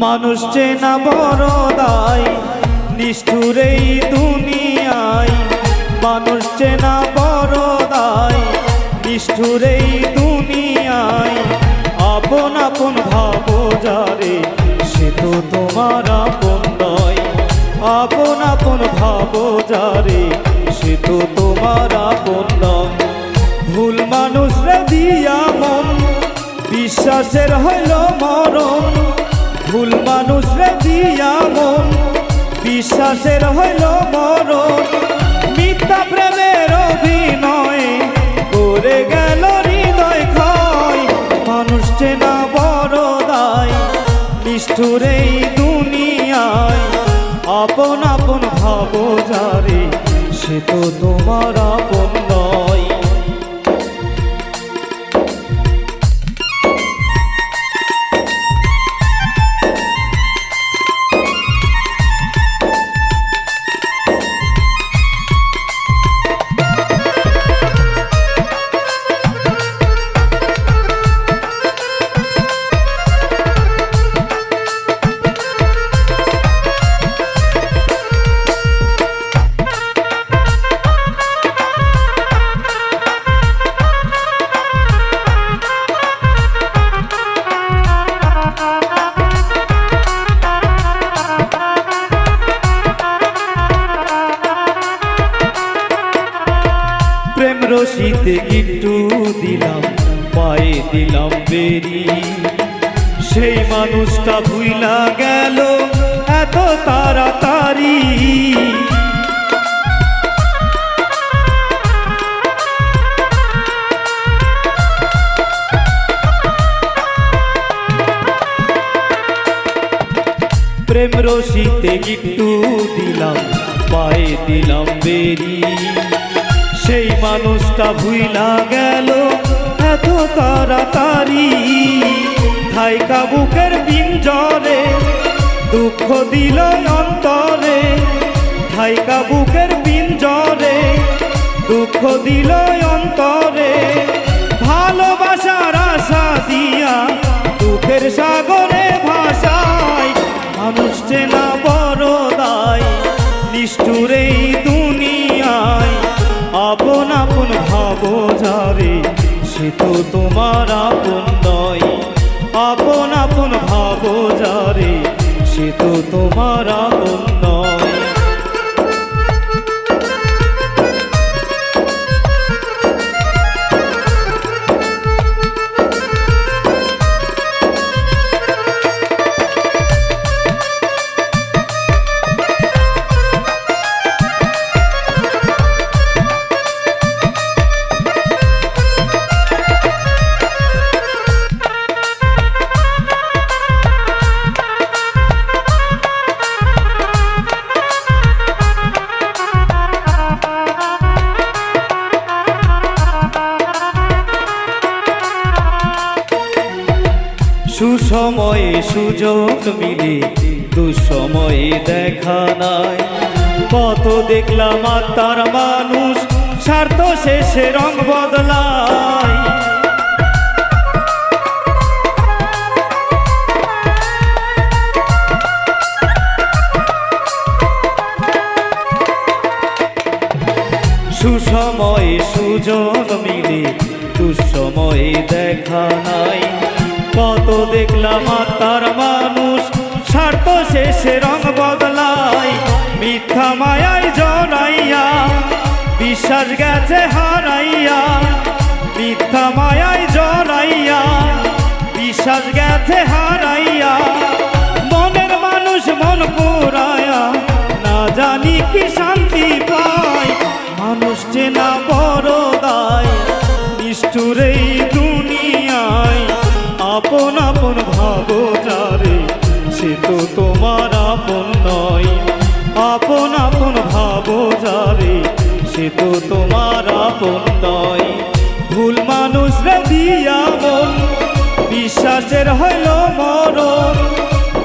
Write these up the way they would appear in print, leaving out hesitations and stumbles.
মানুষ চেনা বড় দায় নিষ্ঠুর এই দুনিয়ায়। মানুষ চেনা বড় দায় নিষ্ঠুর এই দুনিয়ায়। আপন আপন ভাবো যারে সে তো তোমার আপন নয়। আপন আপন ভাবো যারে সে তো তোমার আপন নয়। ভুল মানুষ রে দিয়া মন বিশ্বাসের হইল মরণ। ভুল মানুষ রে দিয়া মন বিশ্বাসের হইল মরণ। মিথ্যা প্রেমের অভিনয় করে গেল হৃদয় ক্ষয়। মানুষ চেনা বড় দায় নিষ্ঠুর এই দুনিয়ায়। আপন আপন ভাবো যারে সে তো তোমার আপন নয়। প্রেম রশিতে গিট্টু দিলাম পায়ে দিলাম বেরি। সেই মানুষটা ভুইলা গেল এত তাড়াতাড়ি। প্রেম রশিতে গিট্টু দিলাম পায়ে দিলাম বেরি। সেই মানুষটা ভুইলা গেল এত তাড়াতাড়ি। ধাইকা বুকের পিঞ্জরে দুঃখ দিল অন্তরে। ধাইকা বুকের পিঞ্জরে দুঃখ দিল অন্তরে। ভালোবাসার আশা দিয়া দুঃখের সাগরে ভাসায়। মানুষ চেনা বড় দায় নিষ্ঠুর এই দুনিয়ায়। আপন আপন ভাবো যারে সে তো তোমার আপন নয়। আপন আপন ভাবো যারে সে তো তোমার আপন নয়। সুসময়ে সুযোগ মিলে দুঃসময়ে দেখা নাই। কত দেখলাম আত্মার মানুষ স্বার্থ শেষে রং বদলায়। সুসময়ে সুযোগ মিলে দুঃসময়ে দেখা নাই। কত দেখলাম আত্মার মানুষ স্বার্থ শেষে রং বদলায়। মিথ্যা মায়ায় জড়াইয়া বিশ্বাস গেছে হারাইয়া। মিথ্যা মায়ায় জড়াইয়া বিশ্বাস গেছে হারাইয়া। মনের মানুষ মন পুরায়া না জানি কি শান্তি পায়। মানুষ চেনা বড় দায় নিষ্ঠুর এই দুনিয়ায়। আপন আপন ভাবো যারে সে তো তোমার আপন নয়। আপন আপন ভাবো যারে সে তো তোমার আপন নয়। ভুল মানুষ রে দিয়া মন বিশ্বাসের হইল মরণ।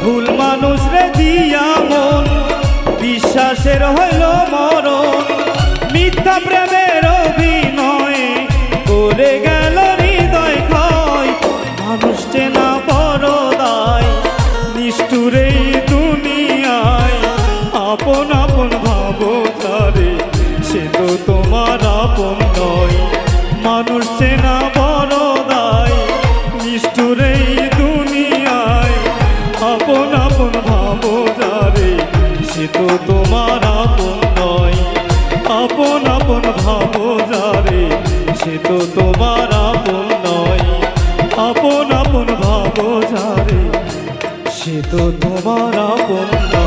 ভুল মানুষ রে দিয়া মন বিশ্বাসের হইল মরণ। মিথ্যা প্রেমের অভিনয় করে গেল হৃদয় ক্ষয়। মানুষ চেনা বড় দায় নিষ্ঠুর তো তোমার আপন নয়। আপন আপন ভাবো যারে, সে তো তোমার আপন নয়। আপন আপন ভাবো যারে, সে তো তোমার আপন নয়।